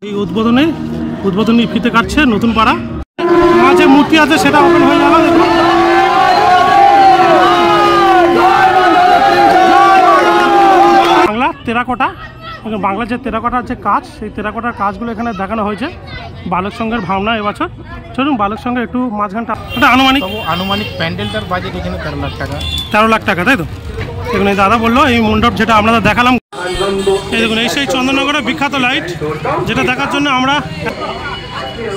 এই উদ্বোধনী ফিতে কাটছে নতুন পাড়া। মাঝে মূর্তি আছে সেটা ওপেন হয়ে গেল। বাংলা টেরাকোটা, বাংলা যে টেরাকোটার যে কাজ, সেই টেরাকোটার কাজগুলো এখানে দেখানো হয়েছে। বালক সংঘের ভাবনা এবছর। চলুন বালক সংঘের একটু মাঝখানটা, এটা আনুমানিক প্যান্ডেলটার বাজেট এখানে 13 লাখ টাকা। 13 লাখ টাকা, তাই তো? দেখুন এই দাদা বললো এই মণ্ডপ যেটা আপনাদের দেখালাম, এই দেখুন এই সেই চন্দননগরের বিখ্যাত লাইট, যেটা দেখার জন্য আমরা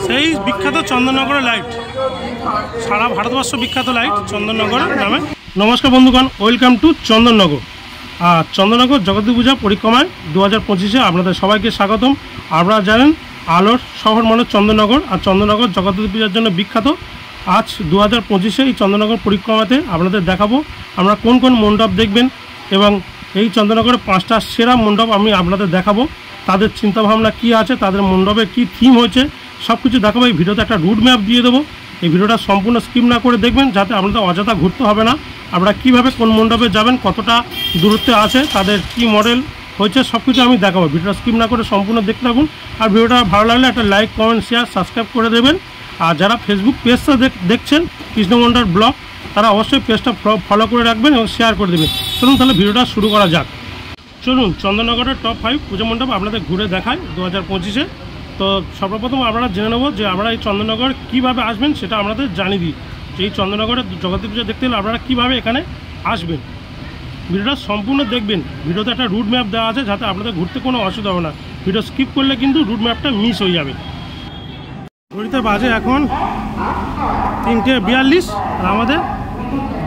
সেই বিখ্যাত চন্দননগরের লাইট, সারা ভারতবর্ষ বিখ্যাত লাইট চন্দননগরের নামে। নমস্কার বন্ধুগণ, ওয়েলকাম টু চন্দননগর। আর চন্দননগর জগদ্ধাত্রী পূজা পরিক্রমায় 2025-এ আপনাদের সবাইকে স্বাগতম। আপনারা জানেন আলোর শহর মানে চন্দননগর, আর চন্দননগর জগদ্ধাত্রী পূজার জন্য বিখ্যাত। আজ 2025-এ এই চন্দননগর পরিক্রমাতে আপনাদের দেখাবো আমরা কোন কোন মণ্ডপ দেখবেন, এবং এই চন্দননগরের 5টা সেরা মণ্ডপ আমি আপনাদের দেখাবো। তাদের চিন্তাভাবনা কী আছে, তাদের মণ্ডপে কী থিম হয়েছে, সব কিছু দেখাবো। এই ভিডিওতে একটা রুট ম্যাপ দিয়ে দেবো। এই ভিডিওটা সম্পূর্ণ স্কিপ না করে দেখবেন, যাতে আপনাদের অযথা ঘুরতে হবে না। আপনারা কীভাবে কোন মণ্ডপে যাবেন, কতটা দূরত্বে আছে, তাদের কি মডেল হয়েছে, সব কিছু আমি দেখাবো। ভিডিওটা স্কিপ না করে সম্পূর্ণ দেখতে থাকুন। আর ভিডিওটা ভালো লাগলে একটা লাইক, কমেন্ট, শেয়ার, সাবস্ক্রাইব করে দেবেন। আর যারা ফেসবুক পেজটা দেখছেন কৃষ্ণমন্ডল ব্লগ, তারা অবশ্যই পেজটা ফলো করে রাখবেন এবং শেয়ার করে দেবেন। চলুন তাহলে ভিডিওটা শুরু করা যাক। চলুন চন্দননগরের টপ 5 পুজো মণ্ডপ আপনাদের ঘুরে দেখায় 2025-এ। তো সর্বপ্রথম আপনারা জেনে নেব যে আপনারা এই চন্দননগর কীভাবে আসবেন, সেটা আপনাদের জানিয়ে দিই। যে এই চন্দননগরের জগদ্ধাত্রী পূজা দেখতে হলে আপনারা কীভাবে এখানে আসবেন, ভিডিওটা সম্পূর্ণ দেখবেন। ভিডিওতে একটা রুট ম্যাপ দেওয়া আছে, যাতে আপনাদের ঘুরতে কোনো অসুবিধা হবে না। ভিডিও স্কিপ করলে কিন্তু রুট ম্যাপটা মিস হয়ে যাবে। ঘড়িতে বাজে এখন 3:42, আর আমাদের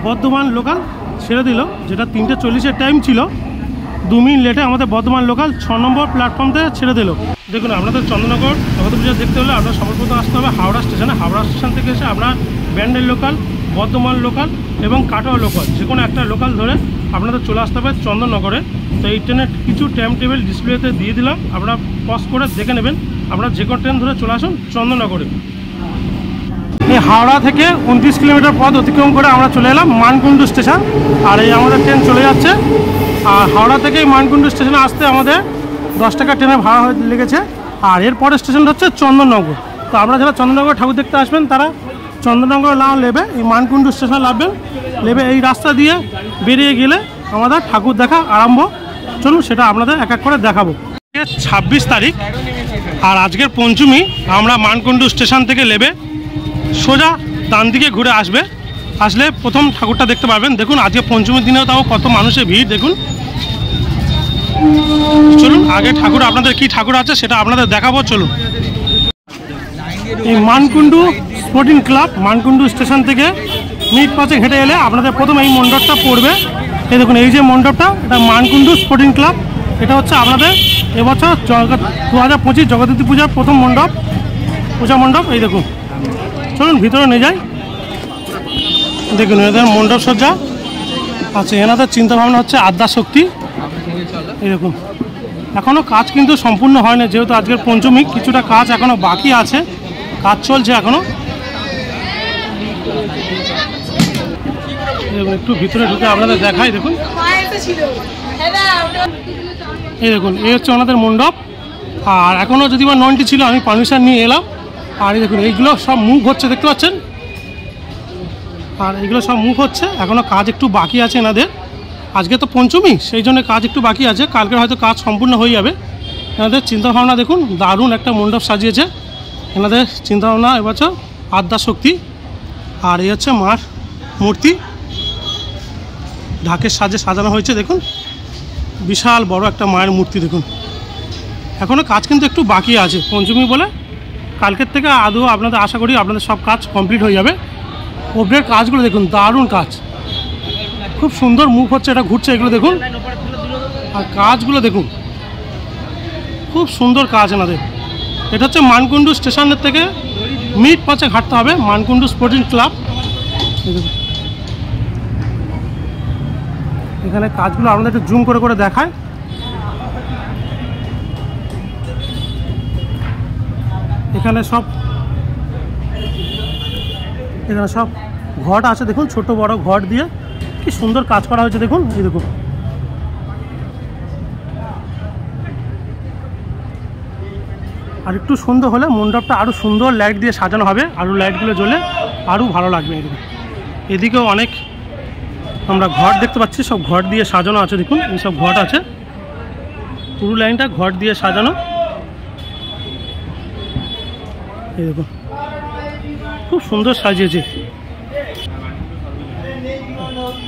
বর্ধমান লোকাল ছেড়ে দিল, যেটা 3:40-এর টাইম ছিল। 2 মিনিট লেটে আমাদের বর্ধমান লোকাল 6 নম্বর প্ল্যাটফর্ম থেকে ছেড়ে দিল। দেখুন আপনাদের চন্দননগর জগদ্ধাত্রী পূজা দেখতে হলে আপনার সর্বপ্রথম আসতে হবে হাওড়া স্টেশনে। হাওড়া স্টেশন থেকে এসে আপনার ব্যান্ডেল লোকাল, বর্ধমান লোকাল এবং কাটোয়া লোকাল, যে কোনো একটা লোকাল ধরে আপনাদের চলে আসতে হবে চন্দননগরে। তো এই ট্রেনের কিছু টাইম টেবিল ডিসপ্লেতে দিয়ে দিলাম, আপনারা পজ করে দেখে নেবেন। আপনারা যে কোনো ট্রেন ধরে চলে আসুন চন্দননগরে। এই হাওড়া থেকে 29 কিলোমিটার পথ অতিক্রম করে আমরা চলে এলাম মানকুণ্ডু স্টেশন। আর এই আমাদের ট্রেন চলে যাচ্ছে। আর হাওড়া থেকে এই মানকুণ্ডু স্টেশনে আসতে আমাদের 10 টাকা ট্রেনের ভাড়া লেগেছে। আর এর পরের স্টেশনটা হচ্ছে চন্দননগর। তো আপনারা যারা চন্দননগর ঠাকুর দেখতে আসবেন, তারা চন্দননগর না নেবে এই মানকুণ্ডু স্টেশন নামবেন। নেবে এই রাস্তা দিয়ে বেরিয়ে গেলে আমাদের ঠাকুর দেখা আরম্ভ। চলুন সেটা আপনাদের এক এক করে দেখাবো। 26 তারিখ আর আজকের পঞ্চমী। আমরা মানকুণ্ডু স্টেশন থেকে নেবে সোজা ডান দিকে ঘুরে আসলে প্রথম ঠাকুরটা দেখতে পাবেন। দেখুন আজকে পঞ্চমীর দিনেও তাও কত মানুষের ভিড় দেখুন। চলুন আগে ঠাকুর, আপনাদের কি ঠাকুর আছে সেটা আপনাদের দেখাবো। চলুন এই Mankundu sporting club, Mankundu station থেকে মিনিট 5 হেঁটে এলে আপনাদের প্রথম এই মণ্ডপটা পড়বে। এই দেখুন এই যে মণ্ডপটা, এটা মানকুণ্ডু স্পোর্টিং ক্লাব। এটা হচ্ছে আপনাদের এবছর 2025 জগদ্ধাত্রী পূজার প্রথম পূজা মণ্ডপ। এই দেখুন, চলুন ভিতরে নিয়ে যাই। দেখুন এদের মণ্ডপ সজ্জা আছে। এনাদের চিন্তাভাবনা হচ্ছে আদ্যাশক্তি। এই দেখুন এখনও কাজ কিন্তু সম্পূর্ণ হয়নি, যেহেতু আজকের পঞ্চমী, কিছুটা কাজ এখনও বাকি আছে, কাজ চলছে এখনও। একটু ভিতরে ঢুকে আপনাদের দেখাই। দেখুন এই দেখুন এই হচ্ছে ওনাদের মণ্ডপ। আর এখনও যদি বা 90 ছিল, আমি পারমিশন নিয়ে এলাম। আর এই দেখুন এইগুলো সব মুখ হচ্ছে, দেখতে পাচ্ছেন। আর এইগুলো সব মুখ হচ্ছে, এখনও কাজ একটু বাকি আছে এনাদের। আজকে তো পঞ্চমী, সেই জন্য কাজ একটু বাকি আছে, কালকে হয়তো কাজ সম্পূর্ণ হয়ে যাবে। এনাদের চিন্তাভাবনা দেখুন, দারুণ একটা মণ্ডপ সাজিয়েছে। এনাদের চিন্তাভাবনা এবছর আদ্যাশক্তি। আর এই হচ্ছে মার মূর্তি, ঢাকের সাজে সাজানো হয়েছে। দেখুন বিশাল বড় একটা মায়ের মূর্তি। দেখুন এখনও কাজ কিন্তু একটু বাকি আছে, পঞ্চমী বলে। কালকের থেকে আদৌ আপনাদের আশা করি আপনাদের সব কাজ কমপ্লিট হয়ে যাবে। ওপরের কাজগুলো দেখুন, দারুণ কাজ, খুব সুন্দর মুখ হচ্ছে, এটা ঘুরছে, এগুলো দেখুন। আর কাজগুলো দেখুন, খুব সুন্দর কাজ এনাদের। এটা হচ্ছে মানকুণ্ডু স্টেশনের থেকে মিনিট 5 হাঁটতে হবে, মানকুণ্ডু স্পোর্টিং ক্লাব। এখানে কাজগুলো আপনাদের একটু জুম করে দেখায়। এখানে সব ঘট আছে, দেখুন ছোট বড় ঘট দিয়ে কি সুন্দর কাজ করা হয়েছে। দেখুন এই দেখুন আর একটু সুন্দর হলে মণ্ডপটা আরও সুন্দর লাইট দিয়ে সাজানো হবে, আরও লাইটগুলো জ্বলে আরও ভালো লাগবে। এদিকেও অনেক আমরা ঘট দেখতে পাচ্ছি, সব ঘট দিয়ে সাজানো আছে। দেখুন এইসব ঘট আছে, পুরো লাইনটা ঘট দিয়ে সাজানো। এই দেখুন খুব সুন্দর সাজিয়েছে।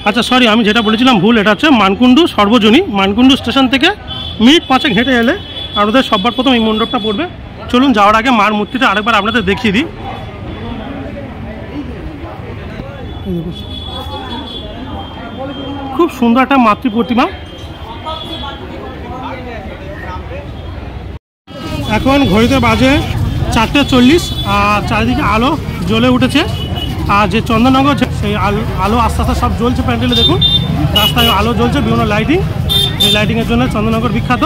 আচ্ছা সরি, আমি যেটা বলেছিলাম ভুল, এটা হচ্ছে মানকুণ্ডু সর্বজনীন। মানকুণ্ডু স্টেশন থেকে মিনিট 5 হেঁটে এলে আপনাদের সবার প্রথম এই মণ্ডপটা পড়বে। চলুন যাওয়ার আগে মার মূর্তিটা আরেকবার আপনাদের দেখিয়ে দিই। খুব সুন্দর একটা মাতৃ প্রতিমা। এখন ঘড়িতে বাজে 4:40 আর চারিদিকে আলো জ্বলে উঠেছে। আর যে চন্দননগর সেই আলো আস্তে আস্তে সব জ্বলছে প্যান্ডেলে। দেখুন রাস্তায় আলো জ্বলছে, বিভিন্ন লাইটিং। এই লাইটিংয়ের জন্য চন্দননগর বিখ্যাত।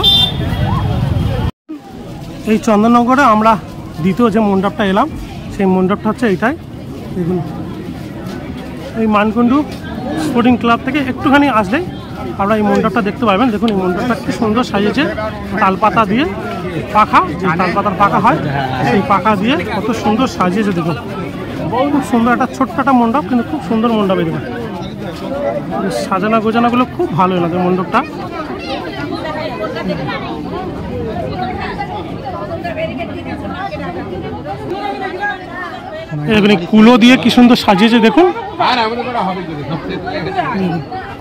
এই চন্দননগরে আমরা দ্বিতীয় যে মণ্ডপটা এলাম, সেই মণ্ডপটা হচ্ছে এইটাই। দেখুন এই মানকুণ্ডু স্পোর্টিং ক্লাব থেকে একটুখানি আসলেই আপনারা এই মণ্ডপটা দেখতে পাবেন। দেখুন এই মণ্ডপটা কি সুন্দর সাজিয়েছে, তালপাতা দিয়ে পাখা, যে তালপাতার পাখা হয় সেই পাখা দিয়ে কত সুন্দর সাজিয়েছে। দেখুন খুব সুন্দর একটা ছোট্ট একটা মণ্ডপ, কিন্তু খুব সুন্দর মণ্ডপ। দেখুন সাজানো গোজানোগুলো খুব ভালো লাগে মণ্ডপটা। এখানে কুলো দিয়ে কি সুন্দর সাজিয়েছে। দেখুন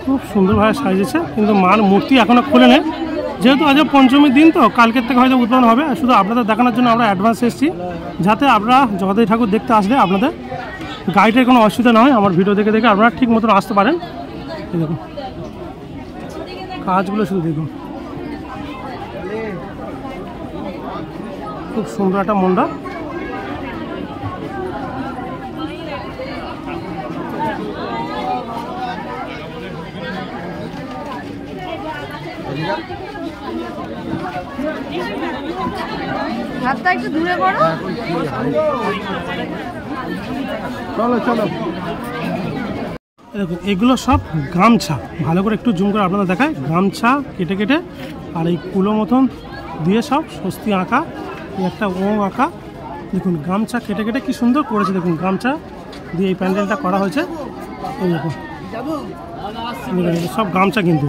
খুব সুন্দরভাবে সাজিয়েছে, কিন্তু মার মূর্তি এখনো খোলে নেই, যেহেতু আজ পঞ্চমীর দিন, তো কালকের থেকে হয়তো উদ্বোধন হবে। শুধু আপনাদের দেখানোর জন্য আমরা অ্যাডভান্স এসেছি, যাতে আপনারা জগদ্ধাত্রী ঠাকুর দেখতে আসলে আপনাদের গাইডের কোনো অসুবিধা না হয়, আমার ভিডিও দেখে দেখে আপনারা ঠিক মতন আসতে পারেন। দেখুন কাজগুলো শুধু দেখুন, খুব সুন্দর একটা মণ্ডপ। হাতটা একটু দূরে করো। চলো চলো। দেখুন এগুলো সব গামছা, ভালো করে একটু জুম করে আপনাদের দেখায়। গামছা কেটে কেটে আর এই কুলো মতন দিয়ে সব স্বস্তি আঁকা, একটা ওম আঁকা। দেখুন গামছা কেটে কেটে কি সুন্দর করেছে। দেখুন গামছা দিয়ে এই প্যান্ডেলটা করা হয়েছে। এই দেখুন সব গামছা, কিন্তু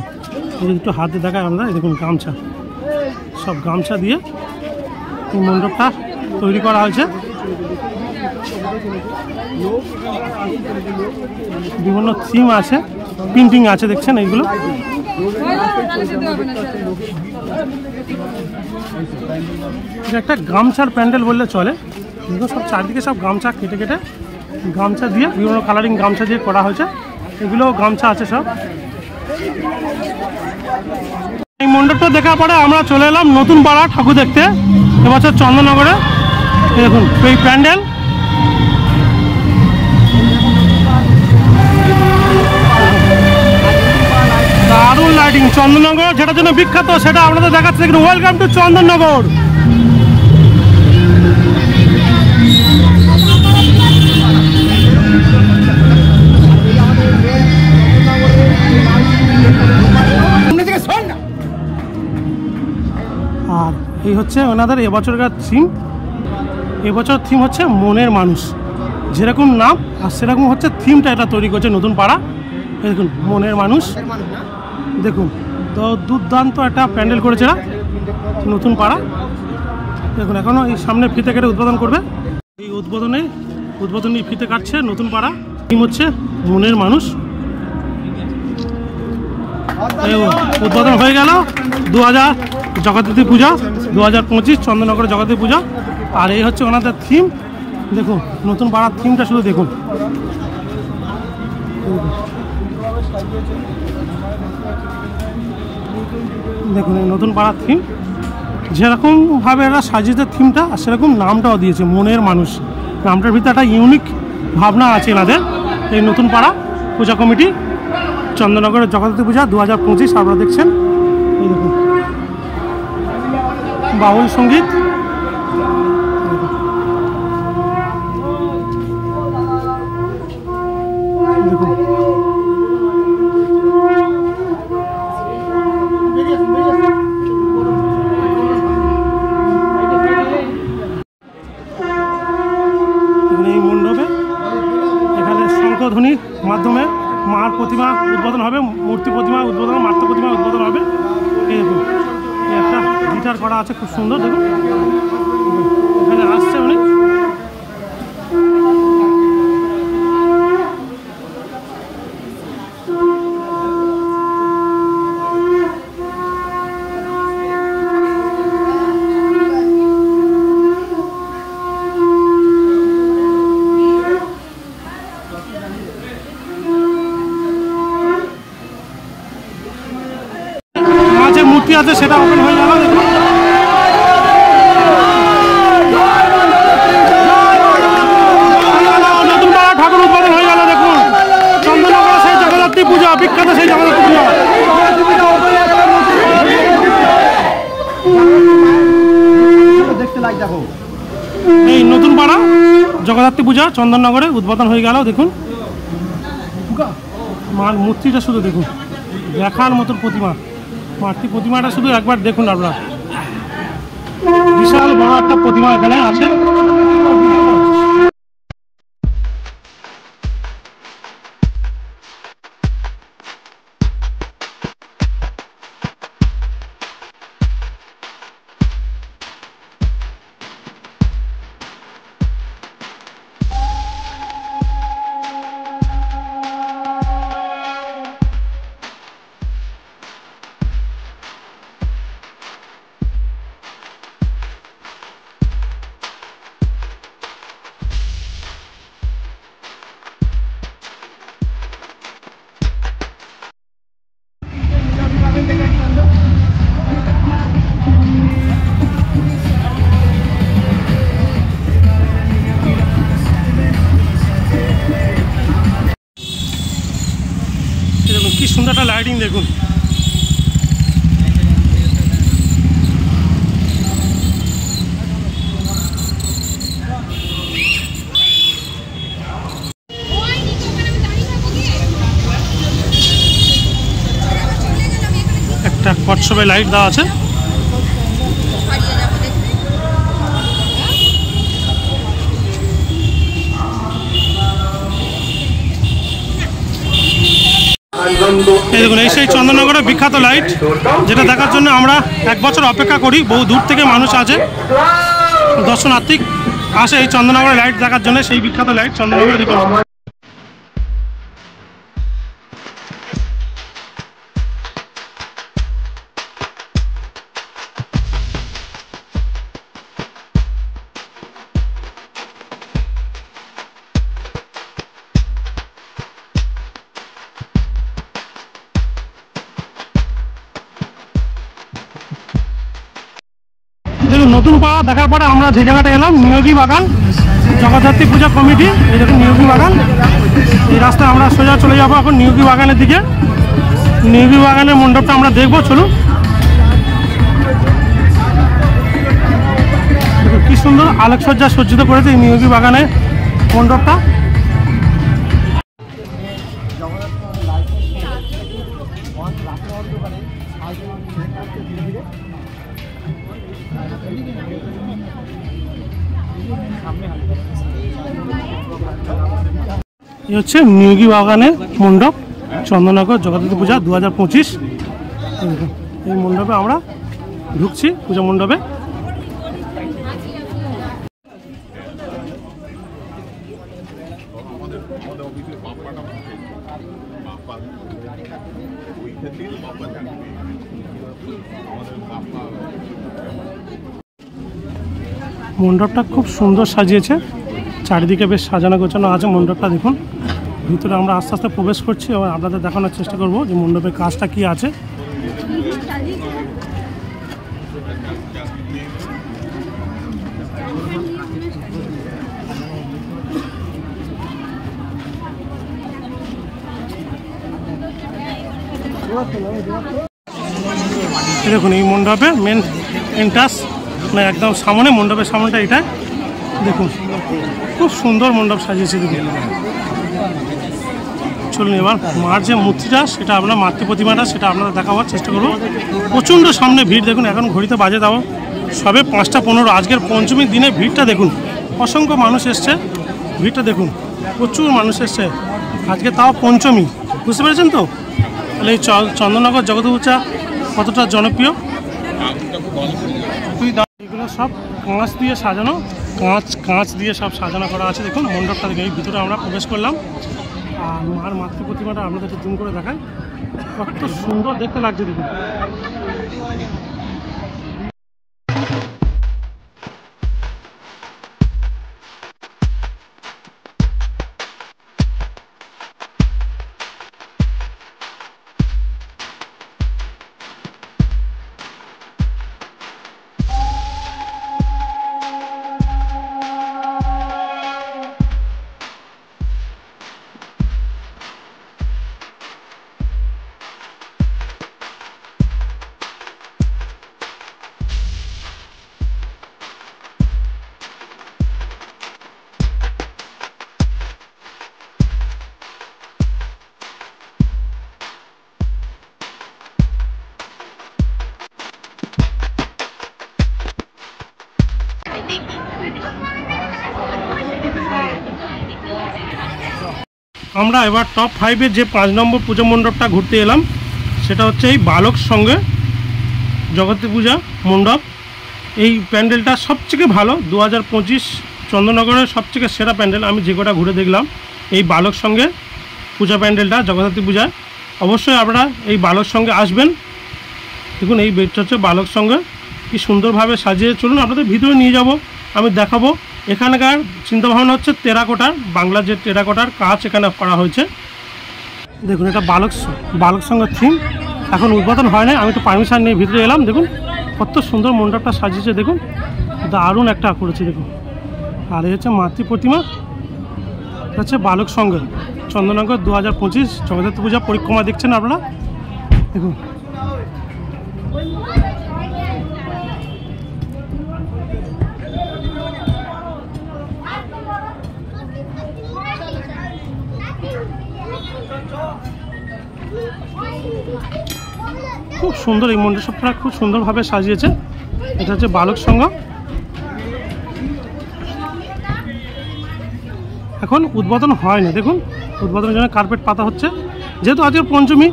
একটু হাতে দেখায় আমরা। দেখুন গামছা, সব গামছা দিয়ে এই মণ্ডপটা তৈরি করা হয়েছে। বিভিন্ন থিম আছে, পেন্টিং আছে, দেখছেন এইগুলো। এটা একটা গামছার প্যান্ডেল বললে চলে। দেখুন সব চারদিকে সব গামছা কেটে কেটে, গামছা দিয়ে বিভিন্ন কালারিং গামছা দিয়ে করা হয়েছে। এগুলোও গামছা আছে সব। এই মণ্ডপটা দেখার পরে আমরা চলে এলাম নতুন পাড়া ঠাকুর দেখতে, এবছর চন্দননগরে। দেখুন এই প্যান্ডেল, দারুণ লাইটিং। চন্দননগর যেটার জন্য বিখ্যাত সেটা আপনাদের দেখাচ্ছে। দেখুন ওয়েলকাম টু চন্দননগর। আর এই হচ্ছে ওনাদের এবছরকার থিম। এবছর থিম হচ্ছে মনের মানুষ, যেরকম নাম আর সেরকম হচ্ছে থিমটা এটা তৈরি করছে নতুন পাড়া। দেখুন মনের মানুষ, দেখুন তো দুর্দান্ত একটা প্যান্ডেল করেছে এরা নতুন পাড়া। দেখুন এখনও এই সামনে ফিতে কেটে উদ্বোধন করবে। এই উদ্বোধনী ফিতে কাটছে নতুন পাড়া। থিম হচ্ছে মনের মানুষ। উদ্বোধন হয়ে গেল 2000 জগদ্ধাত্রী পূজা 2025 চন্দননগরের জগদ্ধাত্রী পূজা। আর এই হচ্ছে ওনাদের থিম। দেখুন নতুন পাড়ার থিমটা শুধু দেখুন। দেখুন এই নতুন পাড়ার থিম, যেরকমভাবে এরা সাজিয়েছে থিমটা, আর সেরকম নামটাও দিয়েছে মনের মানুষ। নামটার ভিতরে একটা ইউনিক ভাবনা আছে এনাদের। এই নতুন পাড়া পূজা কমিটি চন্দননগরের জগদ্ধাত্রী পূজা 2025 আপনারা দেখছেন। এই দেখুন বাউল সঙ্গীত। দেখুন উদ্বোধন হবে, মূর্তি প্রতিমা উদ্বোধন, মাতৃ প্রতিমা উদ্বোধন হবে। এই দেখুন একটা গিটার করা আছে, খুব সুন্দর। দেখুন এখানে আসছে উনি। মাঝে মূর্তি আছে, সেটা ওপেন হয়ে গেল। দেখুন নতুন পাড়া ঠাকুর উদ্বোধন হয়ে গেল। দেখুন চন্দননগরে সেই জগদ্ধাত্রী পূজা, বিখ্যাত সেই জগদ্ধাত্রী পূজা। এই নতুন পাড়া জগদ্ধাত্রী পূজা চন্দননগরে উদ্বোধন হয়ে গেল। দেখুন মার মূর্তিটা শুধু দেখুন, দেখার মতন প্রতিমা। মাতৃ প্রতিমাটা শুধু একবার দেখুন আপনারা, বিশাল বড় একটা প্রতিমা এখানে আছে। দেখুন কি সুন্দর একটা লাইটিং। দেখুন একটা কচ্ছপে লাইট দেওয়া আছে। এই দেখুন এই সেই চন্দননগরের বিখ্যাত লাইট, যেটা দেখার জন্য আমরা 1 বছর অপেক্ষা করি। বহু দূর থেকে মানুষ আছে, দর্শনার্থী আসে এই চন্দননগরের লাইট দেখার জন্য। সেই বিখ্যাত লাইট চন্দননগরে। দেখুন দেখুন নতুন পাড়া দেখার পরে আমরা যে জায়গাটা এলাম, নিয়োগী বাগান জগদ্ধাত্রী পূজা কমিটি। এই দেখুন নিয়োগী বাগান। এই রাস্তায় আমরা সোজা চলে যাবো এখন নিয়োগী বাগানের দিকে। নিয়োগী বাগানের মণ্ডপটা আমরা দেখবো, চলুন। দেখুন কি সুন্দর আলোকসজ্জা সজ্জিত করেছে এই নিয়োগী বাগানের মণ্ডপটা। এই হচ্ছে নিয়োগী বাগানের মণ্ডপ, চন্দননগর জগদ্ধাত্রী পূজা 2025। এই মণ্ডপে আমরা ঢুকছি, পূজা মণ্ডপে। মণ্ডপটা খুব সুন্দর সাজিয়েছে, চারিদিকে বেশ সাজানো গোছানো আছে মণ্ডপটা। দেখুন ভিতরে আমরা আস্তে আস্তে প্রবেশ করছি এবং আপনাদের দেখানোর চেষ্টা করব যে মণ্ডপের কাজটা কি আছে। দেখুন এই মণ্ডপে মেন এন্ট্রান্স মানে একদম সামনে, মণ্ডপের সামনেটা এটা। দেখুন খুব সুন্দর মণ্ডপ সাজিয়েছে। দেখুন চলুন এবার মার যে মূর্তিটা, সেটা আমরা মাতৃ প্রতিমাটা, সেটা আপনারা দেখাবার চেষ্টা করবো। প্রচণ্ড সামনে ভিড়। দেখুন এখন ঘড়িতে বাজে দাও সবে 5টা 15। আজকের পঞ্চমীর দিনে ভিড়টা দেখুন, অসংখ্য মানুষ এসছে। ভিড়টা দেখুন প্রচুর মানুষ এসছে আজকে, তাও পঞ্চমী, বুঝতে পেরেছেন তো? তাহলে এই চন্দননগর জগদ্ধাত্রী পূজা কতটা জনপ্রিয়। এগুলো সব কাঁচ দিয়ে সাজানো, কাঁচ দিয়ে সব সাজানো করা আছে। দেখুন মণ্ডপটা দেখে এই ভিতরে আমরা প্রবেশ করলাম। আর মার মাতৃ প্রতিমাটা আপনাদেরকে জুম করে দেখাই, কত সুন্দর দেখতে লাগছে দেখুন। আমরা এবার টপ 5-এর যে 5 নম্বর পুজো মণ্ডপটা ঘুরতে এলাম, সেটা হচ্ছে এই বালক সঙ্গে জগদ্ধাত্রী পূজা মণ্ডপ। এই প্যান্ডেলটা সবথেকে ভালো, 2025 চন্দননগরের সবথেকে সেরা প্যান্ডেল। আমি যে কটা ঘুরে দেখলাম এই বালক সঙ্গে পূজা প্যান্ডেলটা জগদ্ধাত্রী পূজায়। অবশ্যই আপনারা এই বালক সঙ্গে আসবেন। দেখুন এই বেডটা হচ্ছে বালক সঙ্গে, কি সুন্দরভাবে সাজিয়ে। চলুন আপনাদের ভিতরে নিয়ে যাব, আমি দেখাবো। এখানকার চিন্তাভাবনা হচ্ছে টেরাকোটার, বাংলার যে টেরাকোটার কাজ এখানে করা হয়েছে। দেখুন এটা বালক সঙ্গে থিম, এখন উদ্বোধন হয় না, আমি একটু পারমিশন নিয়ে ভিতরে এলাম। দেখুন কত সুন্দর মণ্ডপটা সাজিয়েছে, দেখুন দারুণ একটা করেছে দেখুন। আর এই হচ্ছে মাতৃ প্রতিমা, এটা হচ্ছে বালক সঙ্গে চন্দননগর 2025 জগদ্ধাত্রী পূজা পরিক্রমা দেখছেন আপনারা। দেখুন খুব সুন্দর, এই মণ্ডপটা খুব সুন্দরভাবে সাজিয়েছে। এটা হচ্ছে বালক সংঘ। এখন উদ্বোধন হয়নি, দেখুন উদ্বোধনের জন্য কার্পেট পাতা হচ্ছে, যেহেতু আজকে পঞ্চমী,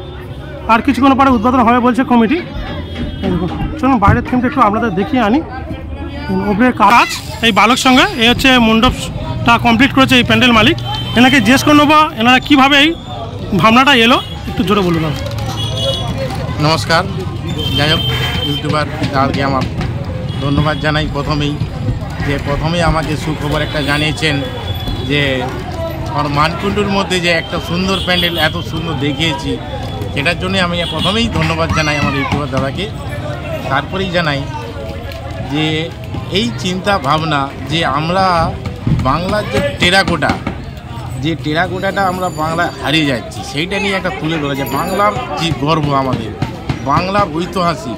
আর কিছুক্ষণ পরে উদ্বোধন হবে বলছে কমিটি। দেখুন চলুন বাইরের থিমটা একটু আপনাদের দেখিয়ে আনি। ওপরে কাজ এই বালক সঙ্গে, এই হচ্ছে মণ্ডপটা কমপ্লিট করেছে এই প্যান্ডেল মালিক। এনাকে জিজ্ঞেস করে নেবো এনারা কীভাবে এই ভাবনাটা এলো, একটু জোরে বলুন। নমস্কার, যাই হোক ইউটিউবার আজকে আমার ধন্যবাদ জানাই প্রথমেই আমাকে সুখবর একটা জানিয়েছেন যে আমার মানকুণ্ডুর মধ্যে যে একটা সুন্দর প্যান্ডেল এত সুন্দর দেখিয়েছি, সেটার জন্যই আমি প্রথমেই ধন্যবাদ জানাই আমার ইউটিউবার দাদাকে। তারপরেই জানাই যে এই চিন্তা ভাবনা যে আমরা বাংলার যে টেরাকোটাটা আমরা বাংলা হারিয়ে যাচ্ছি, সেইটা নিয়ে একটা তুলে ধরা যায়। বাংলার যে গর্ব, আমাদের বাংলার ঐতিহাসিক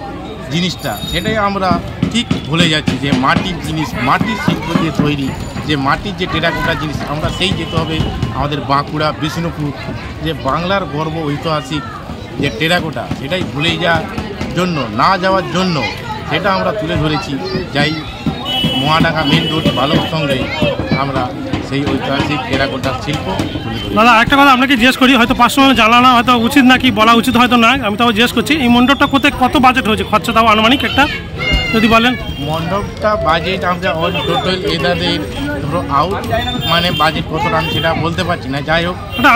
জিনিসটা, সেটাই আমরা ঠিক ভুলে যাচ্ছি। যে মাটির জিনিস, মাটির শিল্প দিয়ে তৈরি যে মাটির যে টেরাকোটা জিনিস, আমরা সেই যেতে হবে আমাদের বাঁকুড়া, বিষ্ণুপুর। যে বাংলার গর্ব ঐতিহাসিক যে টেরাকোটা, সেটাই ভুলে যাওয়ার জন্য সেটা আমরা তুলে ধরেছি। যাই মহাডাঙ্গা মেন রোড বালক সঙ্গে আমরা সেই ঐতিহাসিক টেরাকোটার শিল্প তুলে ধরি। দাদা একটা কথা আপনাকে জিজ্ঞেস করি, হয়তো পার্সোনালি জানানো হয়তো উচিত না, কি বলা উচিত হয়তো না, আমি তাও জিজ্ঞেস করছি, এই মণ্ডপটা কত বাজেট হয়েছে, খরচা তাও আনুমানিক একটা যদি বলেন। মণ্ডপটা বাজেট আমরা অল টোটাল এদাদের ধরো আউট, মানে বাজেট কতটা আমি সেটা বলতে পারছি না। যাই হোক ওটা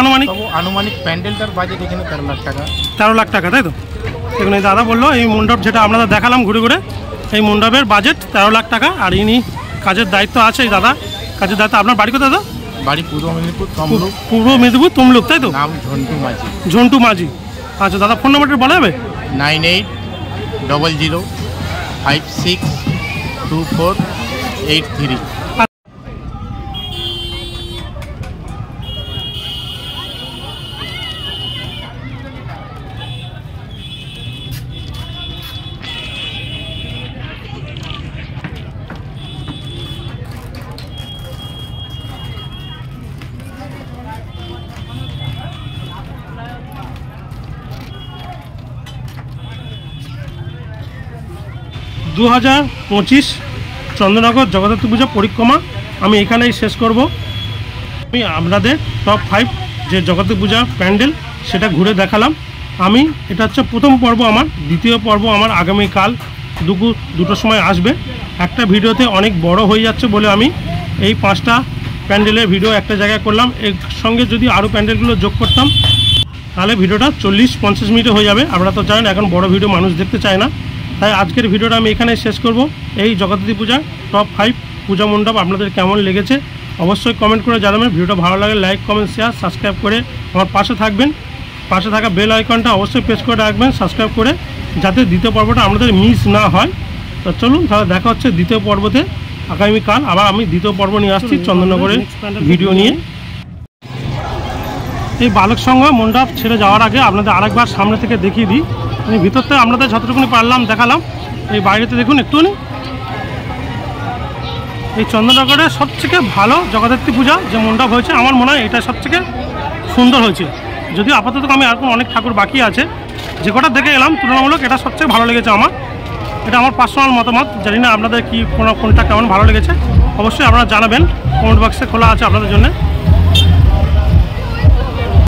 আনুমানিক প্যান্ডেলটার বাজেট এখানে 13 লাখ টাকা। 13 লাখ টাকা, তাই তো? দেখুন এই দাদা বললো এই মণ্ডপ যেটা আপনাদের দেখালাম ঘুরে ঘুরে, এই মণ্ডপের বাজেট 13 লাখ টাকা। আর ইনি কাজের দায়িত্ব আছে, এই দাদা কাজের দায়িত্ব। আপনার বাড়ি কোথায় দাদা? বাড়ি পূর্ব মেদিনীপুর তমলুক। পূর্ব মেদিনীপুর তমলুক, তাই তো? নাম ঝন্টু মাঝি। আচ্ছা দাদা ফোন নাম্বারটা বলা যাবে? 9800562483। দু 2025 চন্দননগর জগদ্ধাত্রী পূজা পরিক্রমা আমি এখানেই শেষ করব। আমি আপনাদের টপ 5 যে জগদ্ধাত্রী পূজা প্যান্ডেল সেটা ঘুরে দেখালাম। আমি এটা হচ্ছে প্রথম পর্ব, আমার দ্বিতীয় পর্ব আমার আগামীকাল দুপুর 2টোর সময় আসবে। একটা ভিডিওতে অনেক বড় হয়ে যাচ্ছে বলে আমি এই 5টা প্যান্ডেলের ভিডিও একটা জায়গায় করলাম। এর সঙ্গে যদি আরও প্যান্ডেলগুলো যোগ করতাম তাহলে ভিডিওটা 40-50 মিনিটে হয়ে যাবে। আপনারা তো জানেন এখন বড় ভিডিও মানুষ দেখতে চায় না, তাই আজকের ভিডিওটা আমি এখানে শেষ করব। এই জগদ্ধাত্রী পূজা টপ 5 পূজা মণ্ডপ আপনাদের কেমন লেগেছে অবশ্যই কমেন্ট করে জানাবেন। ভিডিওটা ভালো লাগে লাইক কমেন্ট শেয়ার সাবস্ক্রাইব করে আমার পাশে থাকবেন। পাশে থাকা বেল আইকনটা অবশ্যই প্রেস করে রাখবেন সাবস্ক্রাইব করে, যাতে দ্বিতীয় পর্বটা আপনাদের মিস না হয়। তো চলুন তাহলে দেখা হচ্ছে দ্বিতীয় পর্বতে আগামীকাল। আবার আমি দ্বিতীয় পর্ব নিয়ে আসছি চন্দননগরের ভিডিও নিয়ে। এই বালক সংঘ মণ্ডপ ছেড়ে যাওয়ার আগে আপনাদের আরেকবার সামনে থেকে দেখিয়ে দিই। আমি ভিতরতে আপনাদের যতটুকুনি পারলাম দেখালাম। এই বাইরেতে দেখুন একটুখানি। এই চন্দননগরের সবথেকে ভালো জগদ্ধাত্রী পূজা যে মণ্ডপ হয়েছে আমার মনে হয় এটা সবথেকে সুন্দর হয়েছে। যদিও আপাতত আমি আর অনেক ঠাকুর বাকি আছে, যে কটা দেখে এলাম তুলনামূলক এটা সবচেয়ে ভালো লেগেছে আমার। এটা আমার পার্সোনাল মতামত, জানি না আপনাদের কি কোনটা কেমন ভালো লেগেছে অবশ্যই আপনারা জানাবেন। কমেন্ট বক্সে খোলা আছে আপনাদের জন্য।